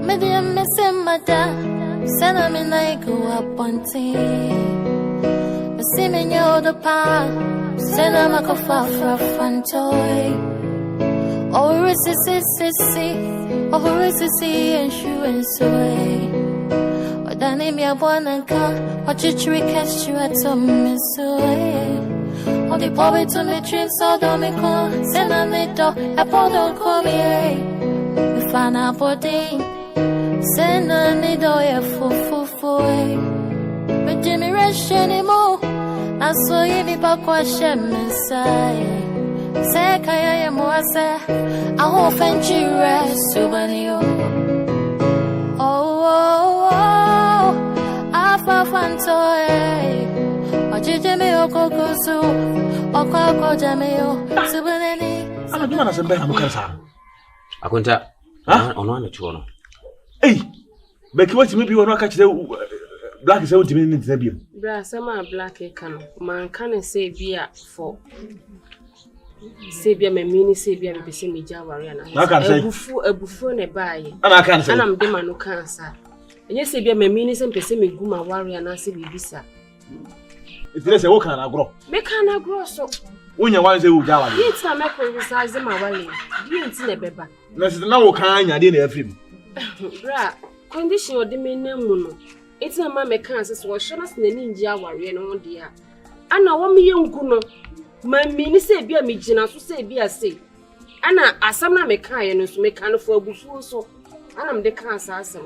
Medium missing my dad, send them in like go up on team. But see me near the park, send them a coffee for a fun toy. Oh, Asisi, oh, Asisi, and shoe and soy. Or the name ya born and come, what you trick catch you at some miss away. Oh, the boy to me drinks, so don't me call, send a needle, a pot don't call me. We find a body, send a needle, a full. But Jimmy Rush anymore, I saw you be back wash and messiah. Say, Kaya Moasa, I hope and you rest, Subanio. Oh, I found toy. Or Jimmy Okokusu, or Koko Jameo, Subani. I'm doing as a better Mukasa. I couldn't on one or two. Hey, Becky, what maybe you will not catch the black 70 minutes. Brass, some black can. Man can't say beer for. Sabia me mini sabia me bese me jawariana. A buffo ne buy. And I can't say I'm dema no cancer. And yes, sabia me mini sem pese me guma wariana se bibisa. If there's a walk and I grow. Me can grow so. When you want to jawari. It's a make resize my wali. Didn't see the beba. That's now kind I didn't have him. Bra, condition or the menamuno. It's a mamma cancer so show us the ninja warrior no dear. And I want me young guno. My mini say be a mijina so say be a say. Anna asama me kai no so me kan for bufu so. Anam de cancer asem.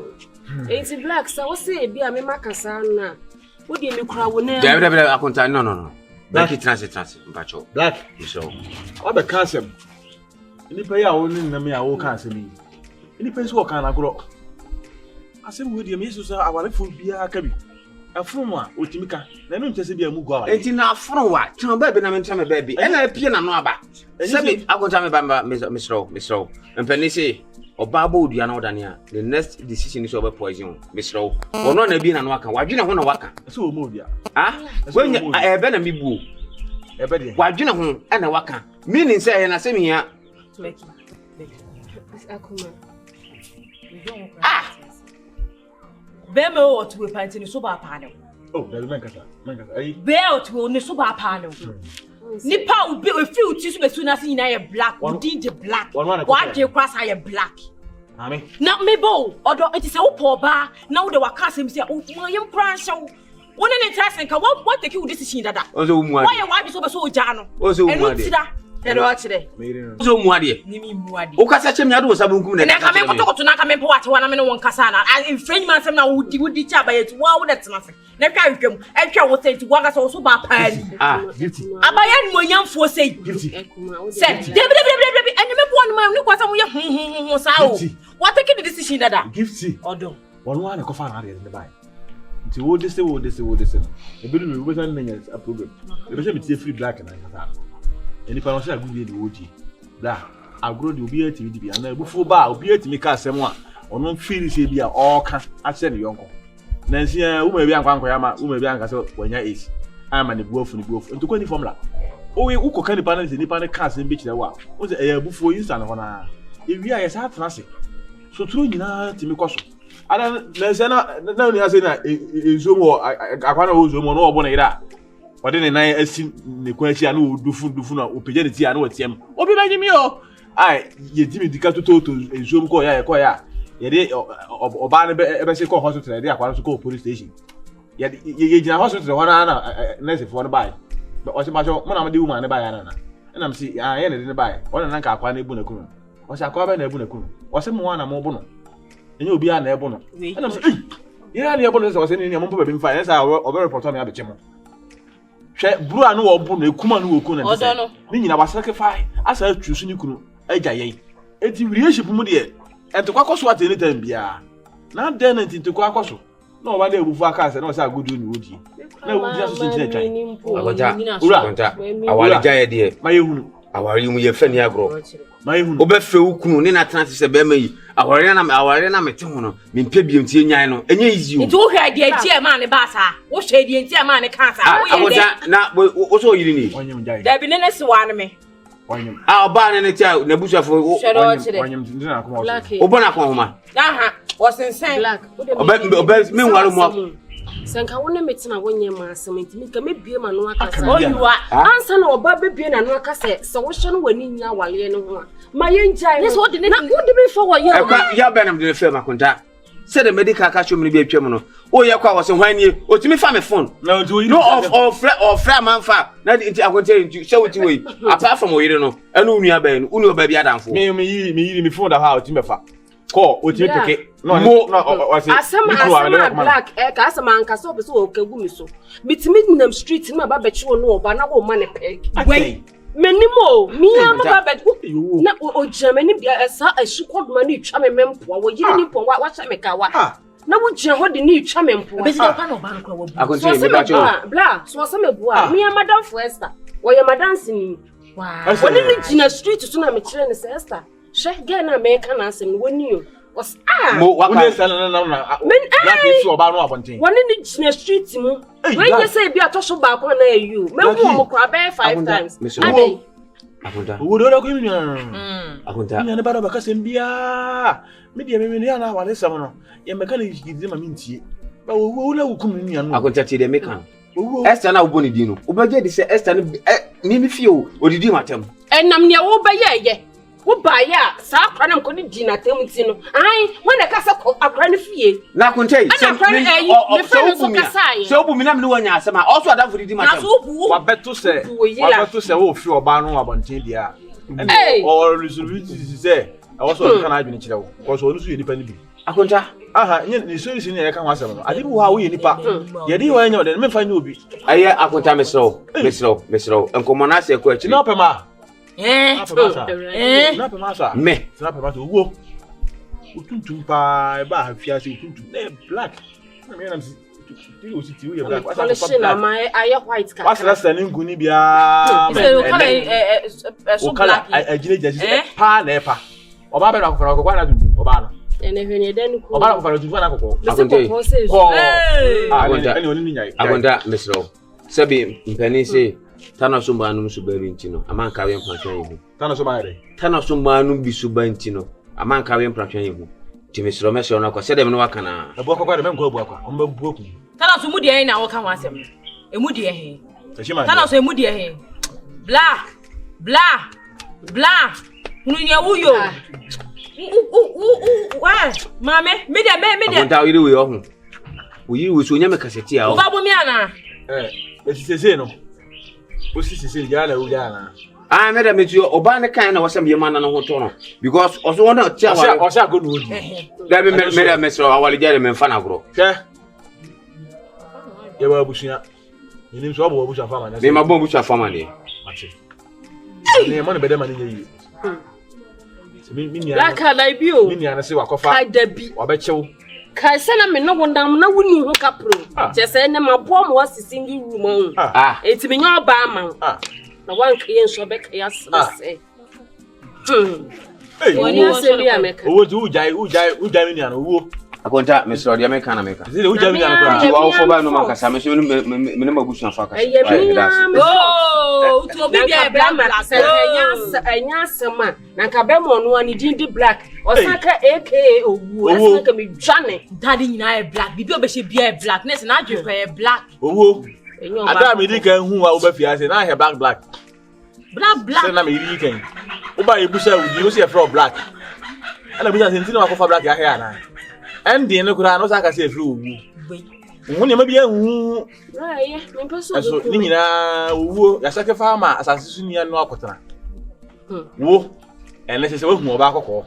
Ain't black so say be a me makasa na. Wo de me kura wo na. David akonta no. Becky transit mpacho. Black. So. What the cancer? Any pay a won na me a wo cancer me. Any pay so kan agro. Asem wo de me so awale fo bia ka bi. Afroma otimika na no ntese bia mu gwa. Enti na afrowa, tun baby na mentra me baby. E na pie na no aba. Sebi akonta me bamba misro. Mpani say oba ba odua na odane a the next decision is over poison. Misro. Ono na bi na no aka. Wadwene ho na waka. So o mo odua. Ah? Wenya ebe na mibu. Ebe de. Wadwene ho e na waka. Meaning say e na se me ya. Becky. Akuma. Ah. Bemo to a pint in the soba panel. Oh, there's Mancasa. Bell to the soba panel. Nipa will be a few tissues as soon as in a black, indeed the black. What do you cross I a black? Not me bow, although it is a poor bar. Now the Wakassim say, oh, William Branch. One in the task and what the kill decision that. Why your wife is over so jano? Also, today. So Mwadi. Okasa chemi adu osabunku na. Na kame koto to na kame po ate wana me no won kasa na. Infringement sem na wudi cha ba yetu wa wo det na se. Na twa hwem, etwa wo say ti wa kasa so ba pani. Gifty. Abaya no nyamfo say. Gifty. Say, debi eneme bo no ma ni kwasa mo ye sa o. What take the decision dada? Gifty. Odo. One one ko fa na re ne bai. Nti wo de se. E bi no we san na a program. E be se me tie free black na kasa. Any person a good the OG. Blah, I grow the obi TV bi and before ba obi atimi ka asem a ono feel say bi a all ka ase ne yonko. Na nsi a wo ma bi ankwa ya ma wo ma bi anka se wanya age. Ama ne buofu. Nto ko ni formula. O we ukoka ni panel ni panel ka asem bi kire wa. O se e bufuo instant ho na. E wi a ye sa atena se. So tru nyina timi koso. Ada na nsi na ni ase na ezomo akwa na ozomo no obo na ira. Ode ne nan asi ne kwachi ana odufu na opeje ne ti ana watiem obi banyimi o ai ye dimi dika toto ezom ko ya ye de oba ne be se ko hospital de akwa so ko police station ye gina hospital wana na nurse fo no bai o se ma so mo na me de woman ne bai ana na me si ye ne de ne bai o na nka akwa na ebu na kunu o se akwa ba na ebu na kunu o se mo na mo bu no enye obi a na ebu no na me si ye na ebu no se o se ni mo mpo ba bi mfa ye sa o be report me abeche mo hwe buru anu wo bu na ekuma nu wo ku na ndese ni nyina wa sacrifice asa atwusu ni kunu agya ye eti relationship mu de entokwa koso at any time bia na den entokwa akoso na o ba na ebufu aka ase na o sa agudu ni wodi na wodi aso sin chine twan agonta awale jaye de mayehunu awari mu ye fani agro mayehunu obefe ukunu ni na trans se be mayi awari na mete ho no mempia biem tie nyan no enye easy o nti wo hwa de tie ma ne ba sa wo hwa de tie ma ne kan sa wo ye na wo so yiri ni onyem jaye da bi ne se wa ne me onyem oba ne tia na busuafo onyem ndina akoma obo na akoma homa aha was insane. Black. Me waru mo. Sanka wona metina wonye ma asem ntimi ka mebie ma no aka Oh, you are. ansa na oba bebie na no aka se wo hye no wani nya wale no ho a ma yenjai This what the na wo de be for wo ye Ya benam de film akonta. Say the medical catch me be atwam no. O ye kwa was hwan nie. Otimi fa me phone. No of man fa. Na nti akonta nti say wuti we. Apart from oyire no. Enu nua ba no. Unu oba bi adamfo. Me phone da ha otimi fa. Call otimi peke. No asama black ka asama anka so be so o kagu mi so. Bitimi nam street ma ba bechi no oba na wo ma ne peke. Wait. Menimo mi ama ba bechi na o jamani sa asukoduma ni twa me mempo wo yiri ni po wa cha me ka wa. Na wo gye ho de ni twa me mpo. Be say kwa no ba no kwa wo. Akonta me ba cho. Bla so asama bua mi madam for Esther. Wo ye madam sini. Wow. Woni ni gina street so na me kire ne se Esther. She get na me ka na asem woni yo. Was mo waka na black is oba no abonten woni ni gina street mu when you say bi atosho ba ko na you me hu mo kra be 5 times ade akonta wo do ko mi akonta mi ne ba ba kasem bia me dia me ne na wale sam no ye mechanic gizi ma mintie ba wo na wukum ni anu akonta ti de mekan Esther na uboni dino ubaje di se Esther ni fie o odidi matem enam ne wo ba ye wo ba ya sa akra na mkoni di na tem ti no ai when the kasa akra ne fie na kontai so obu mi na me wanya asema also adam for di matem wa beto se wo fi oba no abonten dia or resolution se also kan adwene kire wo because onu so ye nipa ni bi akonta aha ni so isi ni e kan wasem no ade bi wo ha wo ye nipa ye di wo anya de me fa ni obi aye akonta mesro enkomo na se ko achi na pema Eh. Na pema sa me na pema so wo utuntum pa ba ha fia se utuntum na black na me na si ti o si ti wo ye black wasa na ma aye white ka wasa sa ni nguni bia so black agile jaji pa na pa oba be na ko fara ko kwa na oba no ene hwene den ko oba na ko fara tu na ko akonta mesro sabi mpani se tana so manum so bari ntino amanka we mpatwan yihu tana so manum bi so bantino amanka we mpatwan yihu timesro mesro na ko sedem no waka na abu akwa de menko abu akwa omba bu oku tana so mu de na wo kan wasem emu de he tana so emu de he black nu nya wuyo wa mame me de akonta we we ohun we we so nya me kaseti a o ba bo mi ana sese no o sese ya na o ya na me da me tuo oba ne kan na wasem ye mana no ho to no because also wona tia wa o sha go no odi da me da me so awale jare me mfa na gro ye wa bushia ni so bo bushia fama na me ma bo bushia fama ne ne mo ne be de ma ne yi la ka na bio mi ni ana se wakofa ka dabi obechew ka se na me no wondam na wuni hu kapro je se ne mabo mo asisi ngi room eti me nya oba ama na wan ka yen so be ka ya se woni ase bi ameka owo ju ujai mi ni ana owo akonta mesro dia meka na meka zile ujai mi ni ana ko wa fo ba no maka sa me so me ma busu afa ka to be be black se enya sema na ka be mo no ani di black osaka aka owu asaka me dwane daddy nyina e black bibi obehye bia e black ness na adwe e black owo ada me di kan hu wa oba fiase na he black se na me di kan oba e busa udi o se e from black ana busa se ntino akofa black ya he ana ending no kura no saka se e fru owu hu ne ma bia hu me peso so ni nyina owu ya saka farmer asase su ni anu akotana wo ene se wo hu oba akokọ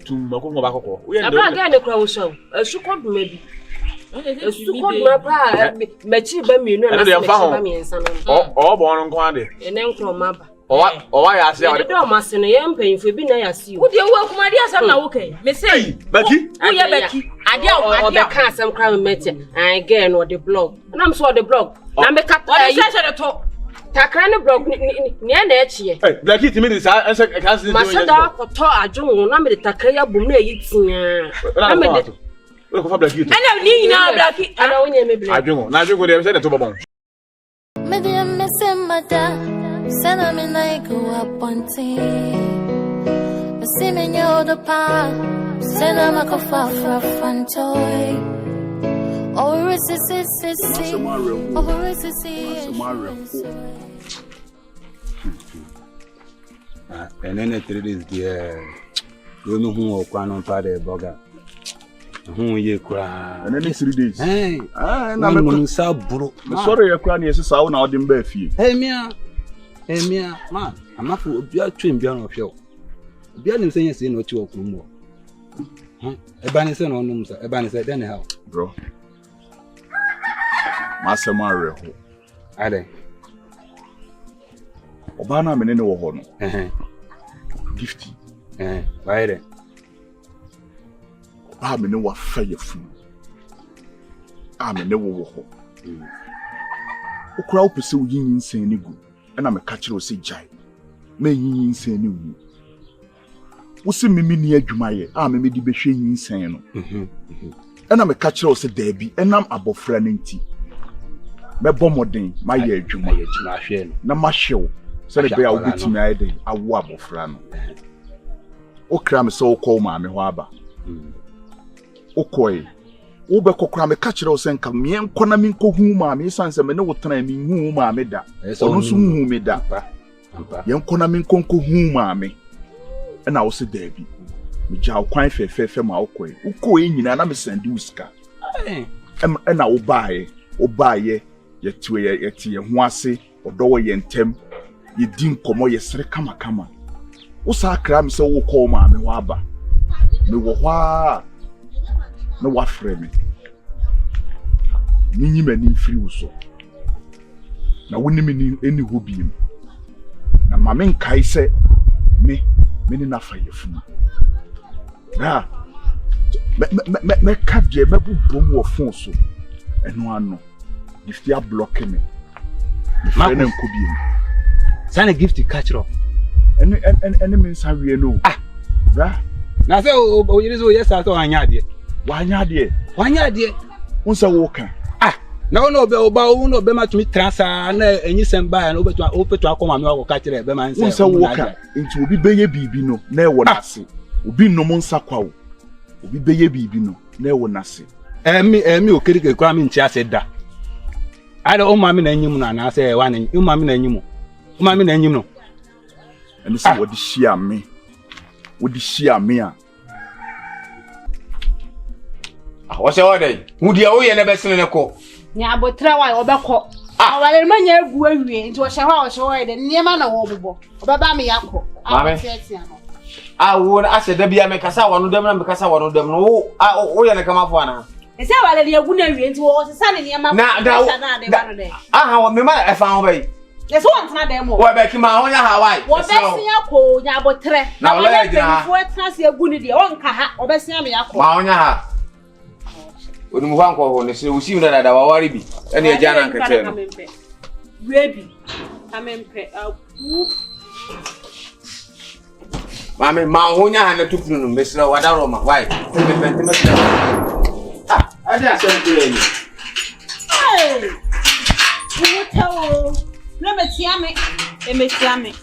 tumma ko oba akokọ wo ye ndo aba ga ne kura wo so asukoduma bi asukoduma pa mechi ba mienu na se ba mi ensa no o bo no nko ade ene nkro maba o ya ase ade do ma se no ye mpanyfo bi na ya se wo de wo akuma de asam na wo kai me say Becky wo ye Becky ade ka asam kra me mete I get no the blog na am so the blog na me ka o de se de to takra ne blog ni na echi Becky timi di sa ense ka se ma se da ko to adwo na me de takra ya bum na yi tia na me de wo ko fa Becky to ana ni nyina Becky ana wonye me ble adwo de se de to bobon me de me se mata sana me na go up on team me see me nyo the pa Send a maca for fun toy. Oh, and then the 3 days there, you know who can father bugger. Who you cry, and then 3 days. Hey, and I'm so bro. Sorry, you're crying. Yes, I will not be few. Hey, man, I'm not for a twin beyond of you. Beyond saying, see what you are more. A banner said on them, a banner said, anyhow, bro. Master Mario. Ade. Obana menene wo ho no. Gifty. Why there? Oba mene wa fa yafu. Amene wo ho. Okura wo pese wo yin nsen ni gu. E na me ka kire wo se jai. Me yin nsen ni wu. Wo se mimi ni adwuma ye. Me di behwe yin nsen no. E na me ka kire wo se daabi. Enam abofra nti. Me bomodin ma ye adwuma ahwe no. Na ma hyew. Se le be a wo betimi ayede awo abofra no. Okra me se wo kɔ ma me ho aba. Okoi. Wo be kokra me ka kire wo se nka me enko na me nko hu ma me sanse me ne wo tena me hu ma me da. Ono so hu me da. Ye enko na me nko hu ma me. E na wo se da bi. Me gya kwan fefefe ma okoi. Ukoi nyina na me sende uska. E na wo baaye ye tuwe ye ti ye ho ase odo ye ntem ye din komo ye sere kama wo sa kra me se wo ko ma me wa ba me wo hwa no wa frɛ me ninyi mani firi wo so na woni me ni eni ho bi mu na ma me nkai se me ni na fa ye funu na me ka je me bu bom wo fon so eno ano Gifty a block me. My name could be. Sign a Gifty catch up. Any means I really know. Now, so you know, yes, I thought I had it. Why not, dear? Once a walker. No, be much me transfer and you send by and over to come and catch it. Once a walker into be baby, no, never one I see. Will be no monster cow. Will be baby, no, never one I see. Me, okay, cram in chair said that. I don't mammy and you, and I say one and you, mammy and you, mammy and you know. And so what the sheer me? What the sheer me? What's your day? Who do you never seen in a call? Nya abotra wa obekọ. Awale manya egu awie nti wo hyewa wo hyewa de niema na wo bobo. Obeba me yakọ. Wo ase da bia me kasa wano dem na me kasa wano dem no wo ye ne kama fo ana. Ese awale de egu na awie nti wo sesa ne niema na de wano de. Wo me ma e fa ho bai. Ese wo ntena dem mo. Wo Becky ma ho nya Hawaii. Wo besia ko nya abotre. Na wo le de fo etena se egu ni de wo nka ha obesia me yakọ. Ma ho nya ha. Oni mu hanko ho ne se usi mi na da wawari bi ene eja na nkete no webi amempe mame ma honya ha na tupunu no mesra wada roma why me pente mesra ade asem ni wo tawo na metiame emetiame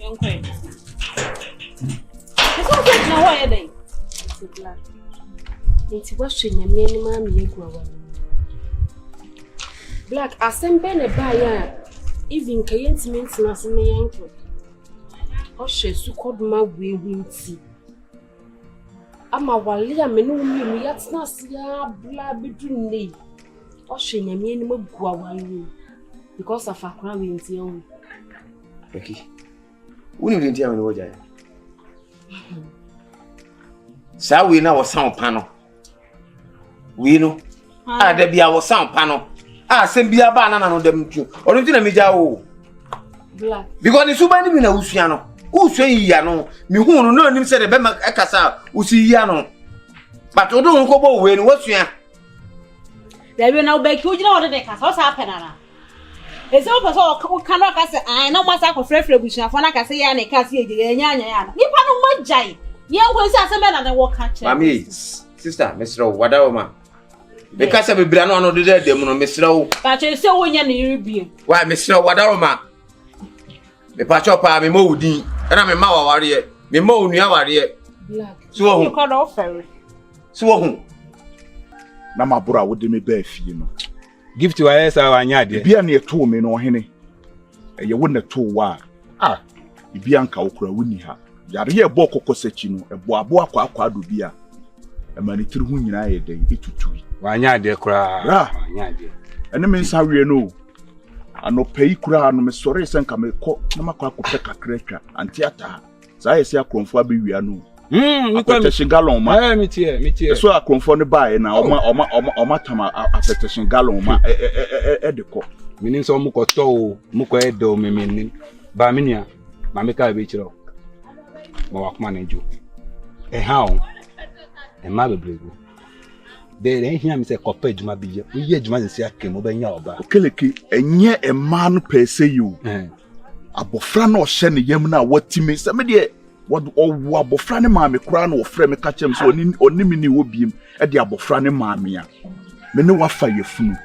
Okay. It's all good now, why are they? It's black. It's washing your minimum, you grow. Black, I send Ben a buyer, even Kayen's maintenance in the ankle. Oh, she's so called my way, wincy. I'm a walia, me, that's not ya, blah, between me. Oh, she your minimum go because of a crime in the own. Becky. Who didn't tell me what I saw? We know sound panel. We know. There be our sound panel. Send be a banana on them too. Or don't you know Black. Because the Subani in a Usiano. Who say Yano? Me who know him said a Bema Ekasa, Usi Yano. But don't go when what's ya? There will now be you know the cast. What's happening? It's over so cannot say I know my sack of fresh revolution for like I say and a cassie yana. You pano majai. Yeah, was as a man and I walk catch. Mammy, sister, Mr. Wadawma. Because I'm a brano no do that dem no mesro. But you say when you be. Why mesro wadaroma? Me pacho pa me mo udin. E na me ma waware. Me mo nua ware. Black. So You call offer. So hu. Na mabura wo de me ba fie no. Gifty wa yesa wa nya de. Bia na eto me no hene. Eye wo na to wa. Bia nka wo kura woni ha. Yare ye bo kokosachi no, ebo abo akwa ado bia. E mani tiri hu nyina ye den etutu. Wa nya de kura. Wa nya de. Ene me nsa wie no. Ano pei kura no me sore senka me ko na makwa akopɛ kakra atwa antiata. Sa yesi akromfo abewia no. Mi kwa Protection gallon ma. Me tie. So akromfo no bae na oma tama protection gallon ma de ko. Meaning so mu ko to mu ko edo me meaning. Ba minia, ma me ka be chiro. Ma wakuma na njo. Ha o. Ma bebrego. De hia me se kopa adwuma bi ye. Uyi adwuma se akem obanya oba. Okeleke enye ema no pese you. Abofra na ohye ne yam na watime se me de wo abofra ne maame kura na ofre me ka chem so oni mi ni wo biem e de abofra ne maame a. Me ne wafa yefunu.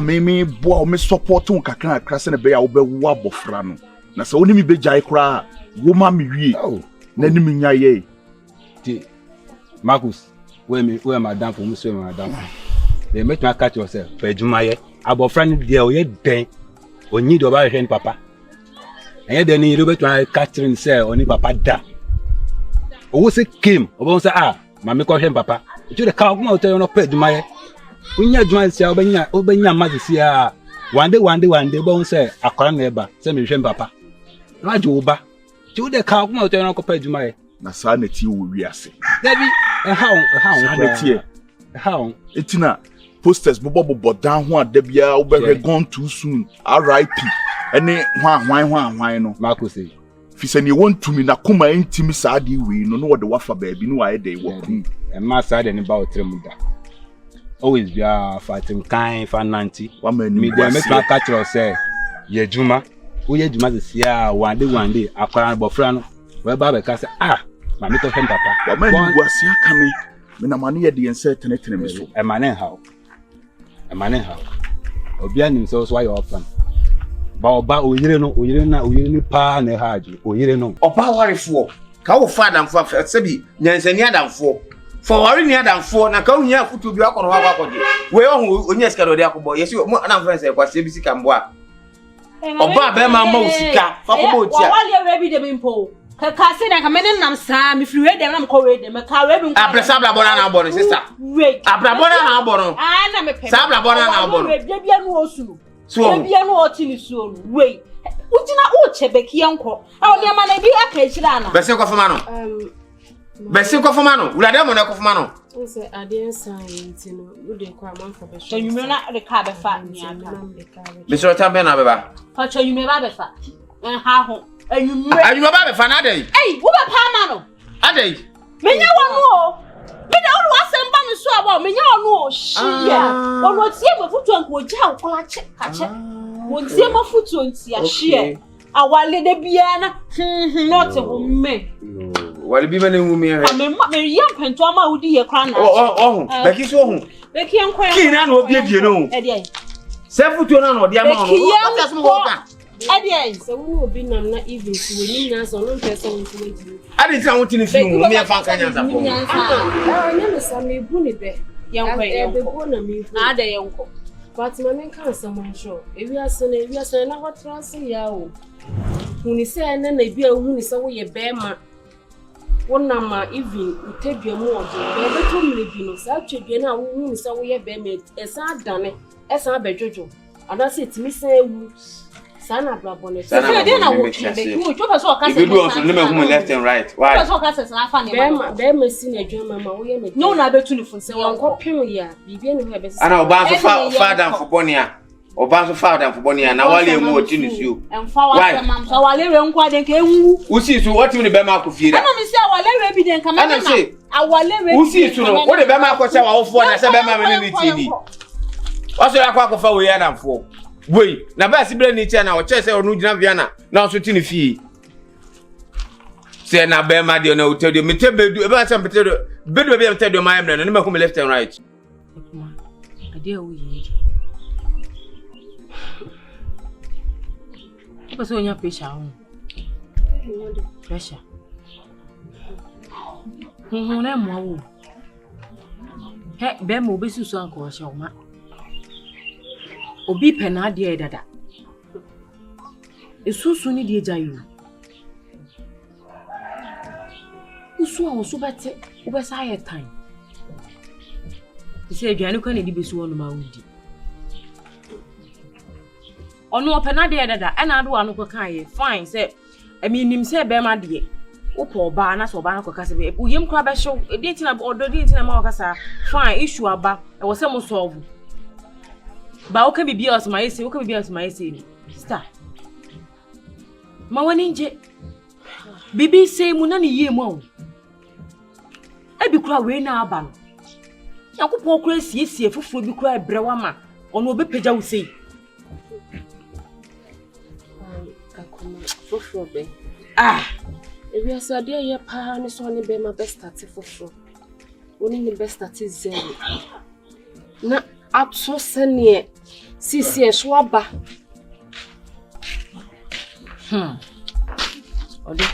Me bo me support un kakra krase ne be ya wo be wo abofra no. Na se oni mi be jai kura wo ma me wie. Na ni mi nya ye. Ti Marcus, we madam for me so madam. They make me catch yourself. Pe adwuma ye. Abofra ne de o ye den. Onyi do ba hwe papa. And then you be try Catherine say oni papa da. Owo se came, obo say mama ko hwe papa. You the car come out tell you no pay adwuma ye. Unya adwuma sia obenya magisi a one day bo say akwara na eba say me hwe papa. Na jo ba. You the car come out tell you no pay adwuma ye. Na sa na ti wo wiase. Dabi how etina posters bobo down ho adabia wo be gone too soon. RIP. Ene hwan no Marco say fi ne won tumi na kuma intimi saade we no no de wafa baabi no waye dey wo kun e ma saade ne ba otrem da always be fighting kind fananti me dey make my catch us say ye juma wo ye juma se sia one day akwara bofra no we ba be ka say ma me to him papa wa ma ni guasia ka me na mane ye de ense tenetene me so e mane how obi anim so why you open ba oba oyire ni pa na haji oyire no oba warefo ka wo fa adamfo asebi nyansani adamfo for wari ni adamfo na ka unya afutu bi akoro ha akode we ohun onya sika do de akobo yesi mo adamfo se kwase bi sika mboa oba be ma ma usika fa ko bo tia wali rebi de mpo ka se na ka menen nam sa mi free we dem na ko we dem ka we bi apresa bla bona na bono sister abra bona na bono na me pe sa bla bona na bono we bia nu osunu so bia nu otini so nu we ujina uche Becky yanko a odi ama na bi aka chira na bese ko fama no ulade mo na ko fama no nse ade science no ude kwa manfo be so you na de ka be fa ni aka bese ota be na be ba fa cho you me ba be fa ha ho anyumre ba be fa na dey wo be pa ma no adey menya wonu o me da wo asem ba me so aba menya wonu o hia ono tie me futu anko ja nkola che ka che wo tie me futu ntia hia awale de bia na not ho me wale bi mane hu me me yam pento ama wudi ye kra na Becky so hu Becky enko ki na no bie no e dey se futu na no de ama no what else mo ka e dey so wo obi nam na even so we ni nyanso no pese won so we adi tira won tini fi mu me fa kan nyansa ko nyame sa me bu ne be yanko be bu na me na da yanko but ma men kan someone show ewi asene na what trans ya o huni se na bia huni se wo ye be ma wona ma even utedua mu oje be be to mire bi no sa twedua na wo huni se wo ye be ma esa adane esa abedwojo ada se timi se ewu sana blabone se de na wo Becky wo twa so ka se you do on no me hu left and right why so ka se sa fa ne be ma si na adwuma ma wo ye me no na betu ni fun se wo ko pem ya bibia ne ho be se ana oba so father for bonia oba so father for bonia na wale emu oti ni suo emfa wa mam so wale re nkwa de ka enwu usi so what me be ma ko fiira ana mi se wale re bi de nka ma na awale re usi so no wo de be ma ko se wa wo fo na se be ma me ni tv waso ya kwa ko fa we ya damfo wei na ba sibre ni tia na o che se onu gina viana na so ti ni fi se na be ma de na o te de me te bedu e ba se me te do bedu be te do ma em na me hu me left and right dear we. What's on your pressure? Pressure. Who Hey, Ben will be so uncle, Shoma. Obi penadi dada. It's so soon, dear Jayu. Usu also better over side time. He said, Janu can be so on my woody. Or no penadi dada, and I do one fine, say, I mean, him say, Bema dear. Upo ba na so ba na kokase be uyem kra be show e dey tina odo dey tina ma okasa fine issue aba e wo se mo solve ba o ka bibia os ma yesi o ka bibia os ma yesi ni sister ma wani nje bibi say mu na ne yie mu o e bi kra we na aba no yakopɔ kra siesie foforo bi kra ebrewa ma ono obe pagya wo sei akoma foforo be If you are there, your parents only be my best at for only the best at zero. Na up so senior, Sisi Schwaba. Ode.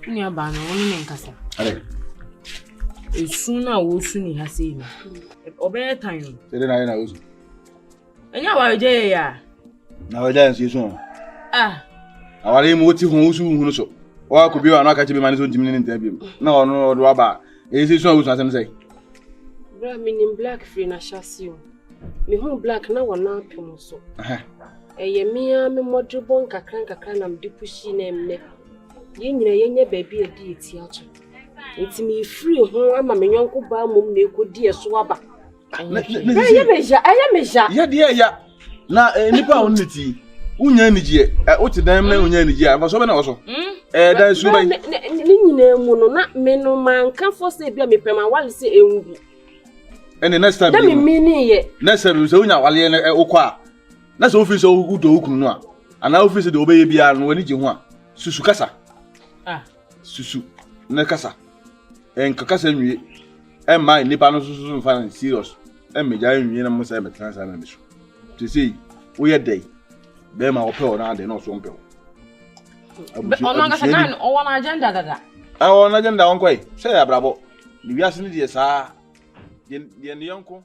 Ni abana only nkasa. Esuna wo suni ha sei ni. Obe time. Sede na wo. Enya wa je ya. Na wa je nsi awale mu oti hu usu hu no so wa ko bi wa na ka che bi mani so jimini ntan bi na ono do aba e se so awusu asem sei bra minim black free na shasio me hu black na wona pem so ye mia me modribon kakran na mdipushi na emne ye nyina ye nya baabi adi eti acho enti me free hu ama me nyonko ba mom na ekodi eso aba ye meja ya de ya na nipa on niti unya nijie o ti dan na unya nijie aba so be na wo so dan su ban ni nyina mu no na me no man kan fo se bia me pema wale se enwu ene next time da me mini ye next time so unya wale na okwa na so office o udo okunu no a ana office de obeye bia no wani ji ho a susu kasa susu na kasa kasa nwie mai nipa no susu mfa serious meja nwie na mo se betan sa na me so to say wo ye dey be ma ope na de no so mpe ono ga sanan o wana agenda dada ona agenda on kwai say abrabo ni wiase ni de sa de ne yonko